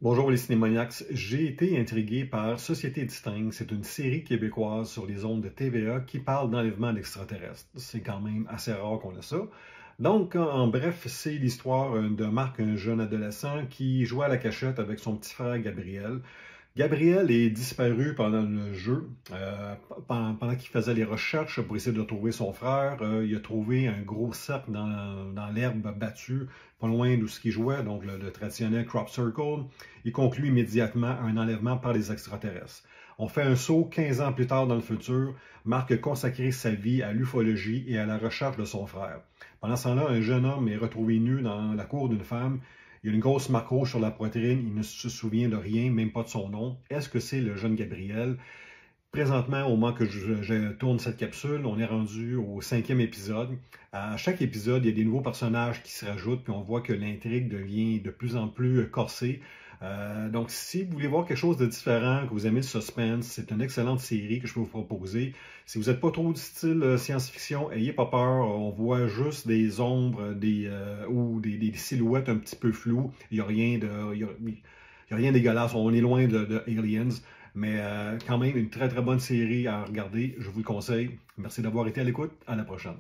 Bonjour les cinémaniacs, j'ai été intrigué par Société Distincte. C'est une série québécoise sur les ondes de TVA qui parle d'enlèvement d'extraterrestres. C'est quand même assez rare qu'on a ça. Donc, en bref, c'est l'histoire de Marc, un jeune adolescent qui jouait à la cachette avec son petit frère Gabriel. Gabriel est disparu pendant le jeu, pendant qu'il faisait les recherches pour essayer de retrouver son frère. Il a trouvé un gros cercle dans l'herbe battue, pas loin d'où ce qu'il jouait, donc le traditionnel crop circle. Il conclut immédiatement un enlèvement par les extraterrestres. On fait un saut 15 ans plus tard dans le futur. Marc a consacré sa vie à l'ufologie et à la recherche de son frère. Pendant ce temps-là, un jeune homme est retrouvé nu dans la cour d'une femme. Il y a une grosse marque rouge sur la poitrine, il ne se souvient de rien, même pas de son nom. Est-ce que c'est le jeune Gabriel? Présentement, au moment que je tourne cette capsule, on est rendu au 5e épisode. À chaque épisode, il y a des nouveaux personnages qui se rajoutent, puis on voit que l'intrigue devient de plus en plus corsée. Donc, si vous voulez voir quelque chose de différent, que vous aimez le suspense, c'est une excellente série que je peux vous proposer. Si vous n'êtes pas trop du style science-fiction, ayez pas peur. On voit juste des ombres ou des silhouettes un petit peu floues. Il n'y a rien il y a rien de dégueulasse. On est loin de Aliens. Mais quand même, une très très bonne série à regarder. Je vous le conseille. Merci d'avoir été à l'écoute. À la prochaine.